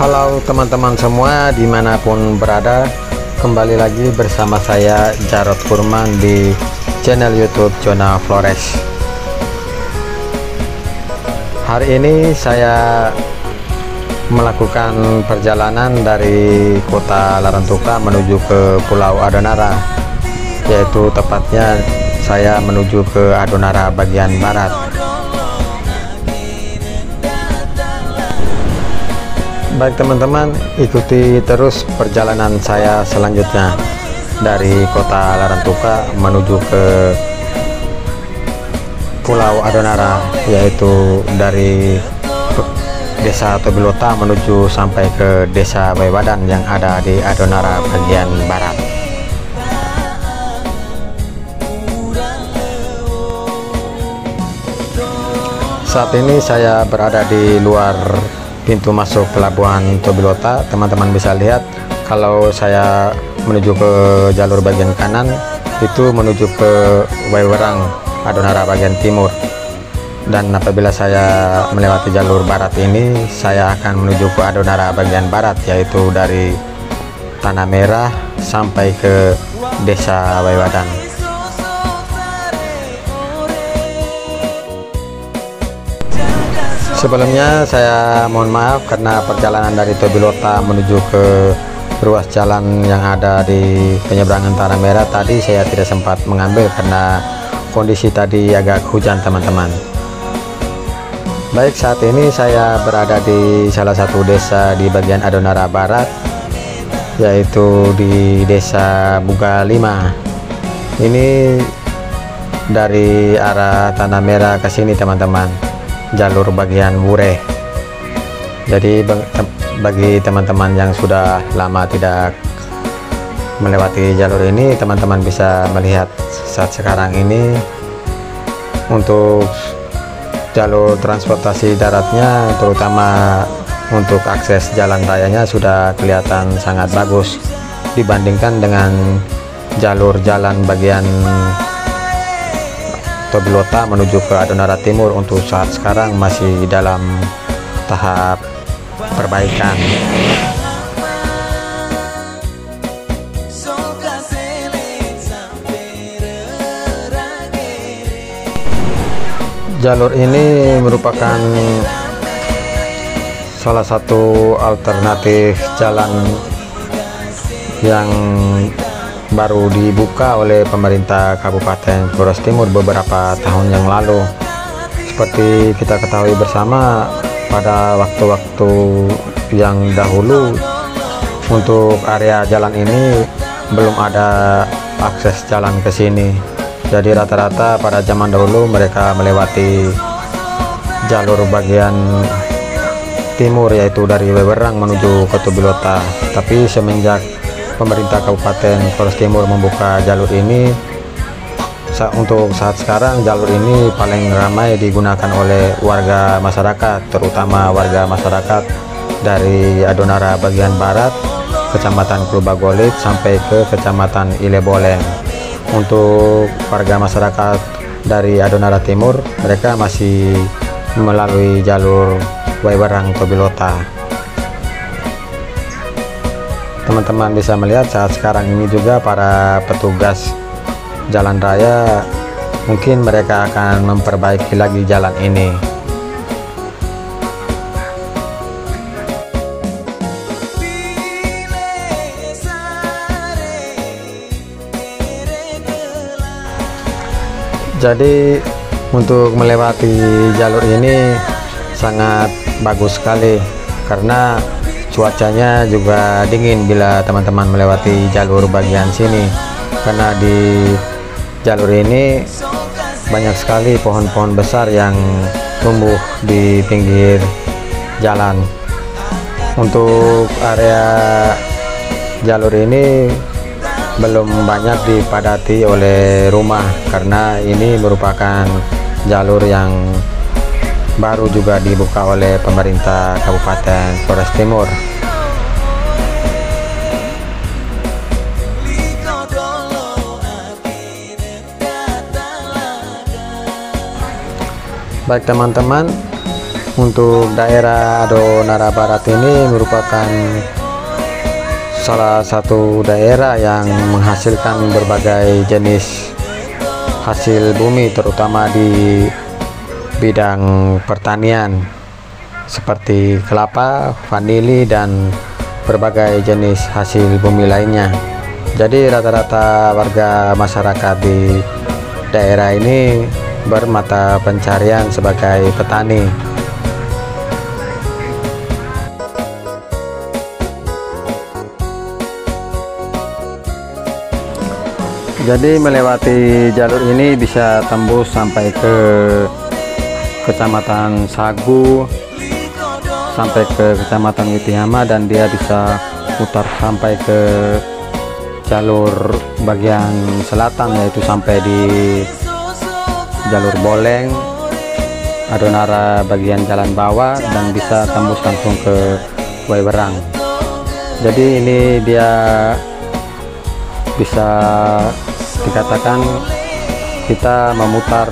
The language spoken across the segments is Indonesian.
Halo teman-teman semua dimanapun berada, kembali lagi bersama saya Jarod Furman di channel YouTube Zona Flores. Hari ini saya melakukan perjalanan dari kota Larantuka menuju ke Pulau Adonara, yaitu tepatnya saya menuju ke Adonara bagian barat. Baik teman-teman, ikuti terus perjalanan saya selanjutnya dari kota Larantuka menuju ke Pulau Adonara, yaitu dari Desa Tobilota menuju sampai ke Desa Baywadan yang ada di Adonara bagian barat. Saat ini saya berada di luar pintu masuk pelabuhan Tobilota. Teman-teman bisa lihat kalau saya menuju ke jalur bagian kanan itu menuju ke Waiwerang Adonara bagian timur, dan apabila saya melewati jalur barat ini saya akan menuju ke Adonara bagian barat, yaitu dari Tanah Merah sampai ke Desa Waiwadan. Sebelumnya saya mohon maaf karena perjalanan dari Tobilota menuju ke ruas jalan yang ada di penyeberangan Tanah Merah tadi saya tidak sempat mengambil karena kondisi tadi agak hujan teman-teman. Baik, saat ini saya berada di salah satu desa di bagian Adonara Barat, yaitu di Desa Buga 5. Ini dari arah Tanah Merah ke sini teman-teman, jalur bagian Wure. Jadi bagi teman-teman yang sudah lama tidak melewati jalur ini, teman-teman bisa melihat saat sekarang ini untuk jalur transportasi daratnya, terutama untuk akses jalan rayanya sudah kelihatan sangat bagus dibandingkan dengan jalur jalan bagian Tobilota menuju ke Adonara Timur. Untuk saat sekarang masih dalam tahap perbaikan. Jalur ini merupakan salah satu alternatif jalan yang baru dibuka oleh pemerintah Kabupaten Flores Timur beberapa tahun yang lalu. Seperti kita ketahui bersama, pada waktu-waktu yang dahulu untuk area jalan ini belum ada akses jalan ke sini. Jadi rata-rata pada zaman dahulu mereka melewati jalur bagian timur, yaitu dari Wewerang menuju ke Tobilota. Tapi semenjak pemerintah Kabupaten Flores Timur membuka jalur ini, untuk saat sekarang jalur ini paling ramai digunakan oleh warga masyarakat, terutama warga masyarakat dari Adonara bagian barat, Kecamatan Klubagolit sampai ke Kecamatan Ileboleng. Untuk warga masyarakat dari Adonara Timur, mereka masih melalui jalur Waiwerang Tobilota. Teman-teman bisa melihat saat sekarang ini juga para petugas jalan raya mungkin mereka akan memperbaiki lagi jalan ini. Jadi untuk melewati jalur ini sangat bagus sekali karena cuacanya juga dingin bila teman-teman melewati jalur bagian sini, karena di jalur ini banyak sekali pohon-pohon besar yang tumbuh di pinggir jalan. Untuk area jalur ini belum banyak dipadati oleh rumah karena ini merupakan jalur yang baru juga dibuka oleh pemerintah Kabupaten Flores Timur. Baik teman-teman, Untuk daerah Adonara Barat ini merupakan salah satu daerah yang menghasilkan berbagai jenis hasil bumi, terutama di bidang pertanian seperti kelapa, vanili, dan berbagai jenis hasil bumi lainnya. Jadi rata-rata warga masyarakat di daerah ini bermata pencarian sebagai petani. Jadi melewati jalur ini bisa tembus sampai ke Kecamatan Sagu, sampai ke Kecamatan Witihama, dan dia bisa putar sampai ke jalur bagian selatan, yaitu sampai di jalur Boleng, Adonara bagian jalan bawah, dan bisa tembus langsung ke Wewerang. Jadi ini dia bisa dikatakan kita memutar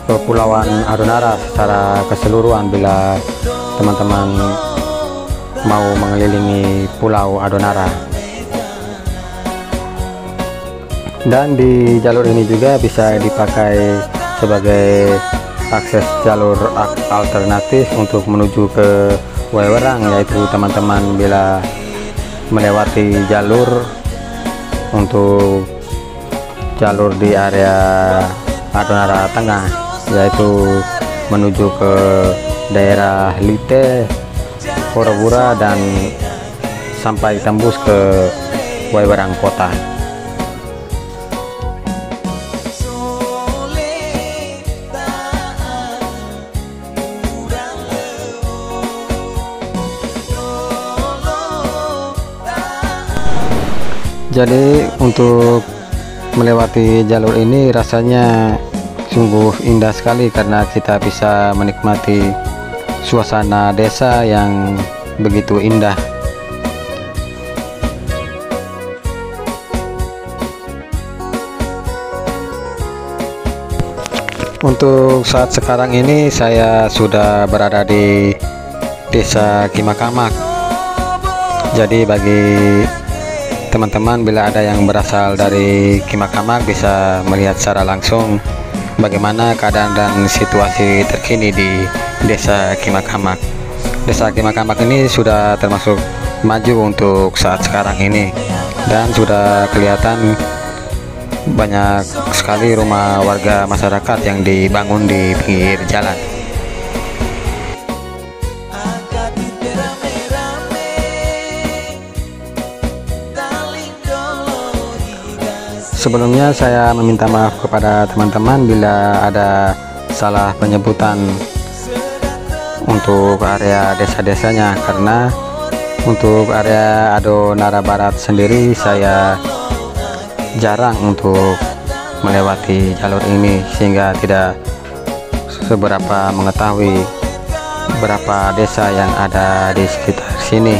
Kepulauan Adonara secara keseluruhan bila teman-teman mau mengelilingi Pulau Adonara. Dan di jalur ini juga bisa dipakai sebagai akses jalur alternatif untuk menuju ke Wewerang, yaitu teman-teman bila melewati jalur untuk jalur di area Adonara Tengah, yaitu menuju ke daerah Lite, Porobura, dan sampai tembus ke Wewerang kota. Jadi untuk melewati jalur ini rasanya sungguh indah sekali, karena kita bisa menikmati suasana desa yang begitu indah. Untuk saat sekarang ini saya sudah berada di Desa Kimakamak. Jadi bagi teman-teman bila ada yang berasal dari Kimakamak bisa melihat secara langsung bagaimana keadaan dan situasi terkini di Desa Kimakamak. Desa Kimakamak ini sudah termasuk maju untuk saat sekarang ini, dan sudah kelihatan banyak sekali rumah warga masyarakat yang dibangun di pinggir jalan. Sebelumnya saya meminta maaf kepada teman-teman bila ada salah penyebutan untuk area desa-desanya, karena untuk area Adonara Barat sendiri saya jarang untuk melewati jalur ini, sehingga tidak seberapa mengetahui berapa desa yang ada di sekitar sini.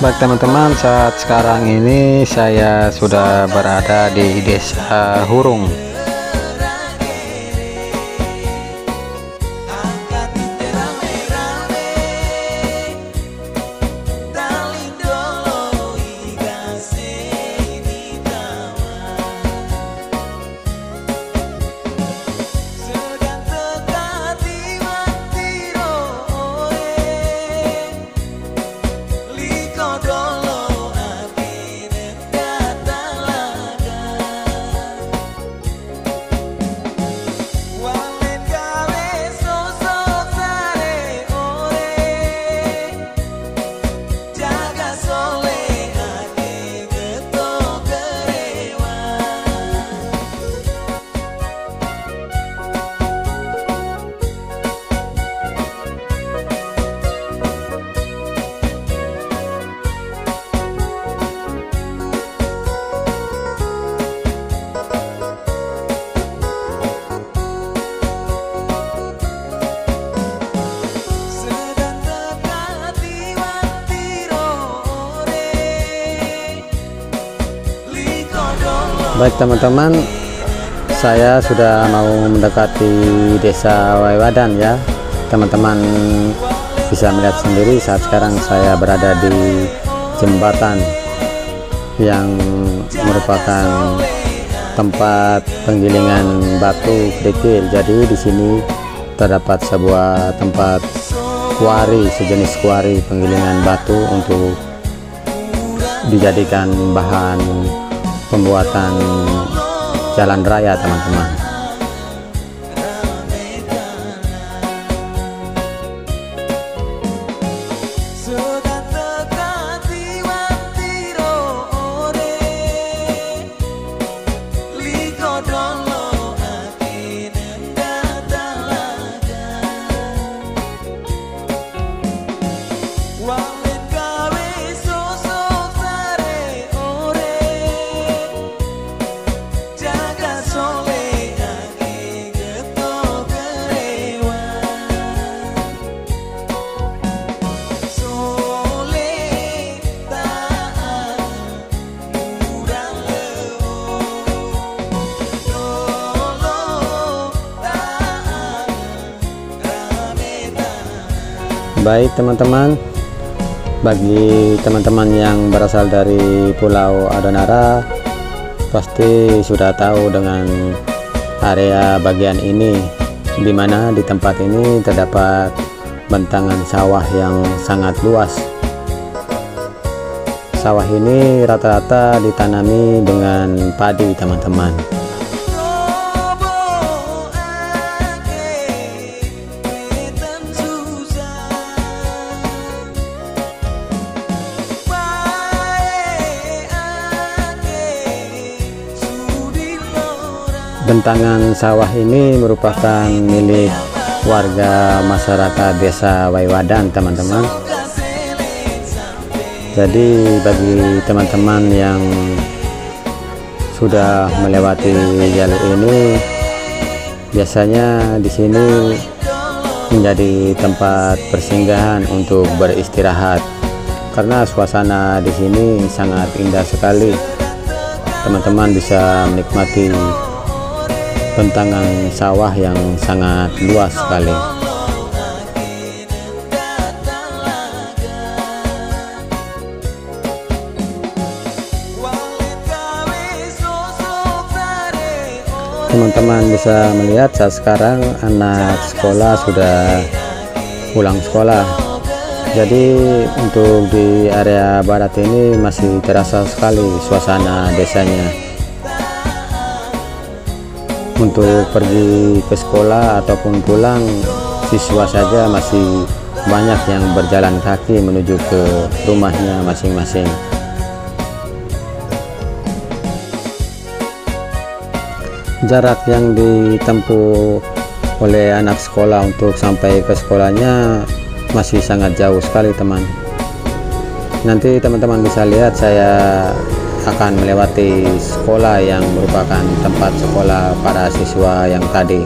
Baik teman-teman, saat sekarang ini saya sudah berada di Desa Hurung. Baik teman-teman, saya sudah mau mendekati desa Waiwadan ya. Teman-teman bisa melihat sendiri saat sekarang saya berada di jembatan yang merupakan tempat penggilingan batu kerikil. Jadi di sini terdapat sebuah tempat kuari, sejenis kuari penggilingan batu untuk dijadikan bahan pembuatan jalan raya teman-teman. Baik teman-teman, bagi teman-teman yang berasal dari Pulau Adonara pasti sudah tahu dengan area bagian ini, di mana di tempat ini terdapat bentangan sawah yang sangat luas. Sawah ini rata-rata ditanami dengan padi teman-teman. Bentangan sawah ini merupakan milik warga masyarakat desa Waiwadan teman-teman. Jadi bagi teman-teman yang sudah melewati jalur ini, biasanya di sini menjadi tempat persinggahan untuk beristirahat karena suasana di sini sangat indah sekali. Teman-teman bisa menikmati bentangan sawah yang sangat luas sekali. Teman-teman bisa melihat saat sekarang anak sekolah sudah pulang sekolah. Jadi untuk di area barat ini masih terasa sekali suasana desanya. Untuk pergi ke sekolah ataupun pulang, siswa saja masih banyak yang berjalan kaki menuju ke rumahnya masing-masing. Jarak yang ditempuh oleh anak sekolah untuk sampai ke sekolahnya masih sangat jauh sekali teman. Nanti teman-teman bisa lihat saya akan melewati sekolah yang merupakan tempat sekolah para siswa yang tadi.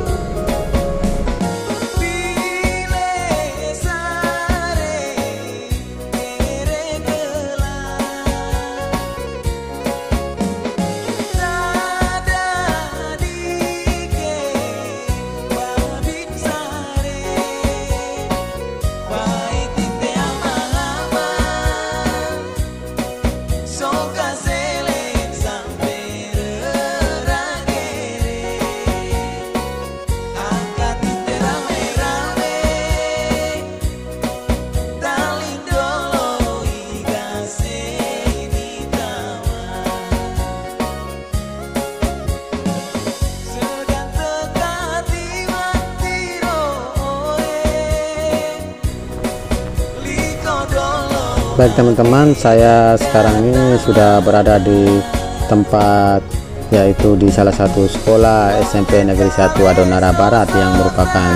Baik teman-teman, saya sekarang ini sudah berada di tempat, yaitu di salah satu sekolah SMP Negeri 1 Adonara Barat yang merupakan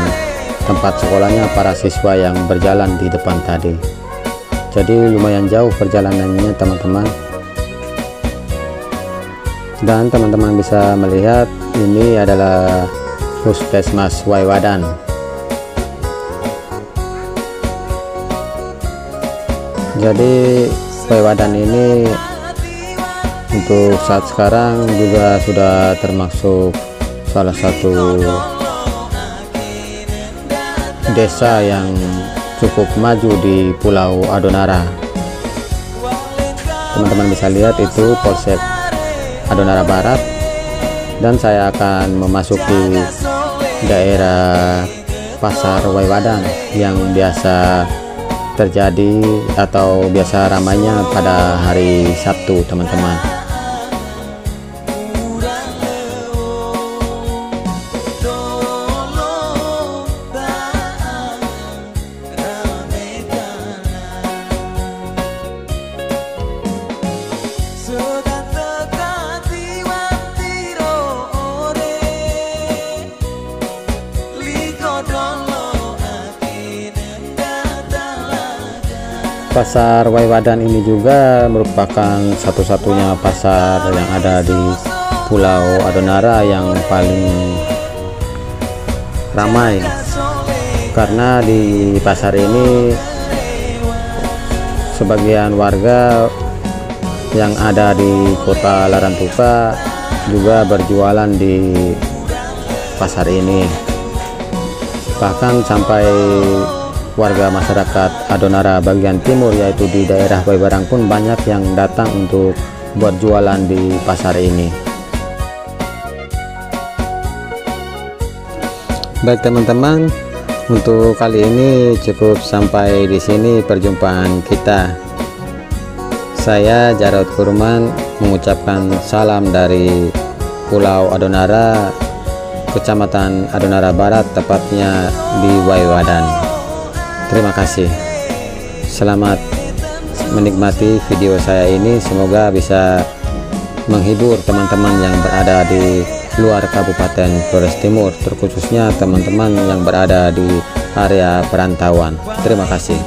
tempat sekolahnya para siswa yang berjalan di depan tadi. Jadi lumayan jauh perjalanannya teman-teman. Dan teman-teman bisa melihat ini adalah Puskesmas Waiwadan. Jadi Waiwadan ini untuk saat sekarang juga sudah termasuk salah satu desa yang cukup maju di Pulau Adonara. Teman-teman bisa lihat itu Polsek Adonara Barat, dan saya akan memasuki daerah Pasar Waiwadan yang biasa terjadi atau biasa ramainya pada hari Sabtu, teman-teman. Pasar Waiwadan ini juga merupakan satu-satunya pasar yang ada di Pulau Adonara yang paling ramai, karena di pasar ini sebagian warga yang ada di kota Larantuka juga berjualan di pasar ini. Bahkan sampai warga masyarakat Adonara bagian timur, yaitu di daerah Waibarang pun banyak yang datang untuk berjualan di pasar ini. Baik teman-teman, untuk kali ini cukup sampai di sini perjumpaan kita. Saya Jarod Kurman mengucapkan salam dari Pulau Adonara, Kecamatan Adonara Barat, tepatnya di Waiwadan. Terima kasih. Selamat menikmati video saya ini. Semoga bisa menghibur teman-teman yang berada di luar Kabupaten Flores Timur, terkhususnya teman-teman yang berada di area perantauan. Terima kasih.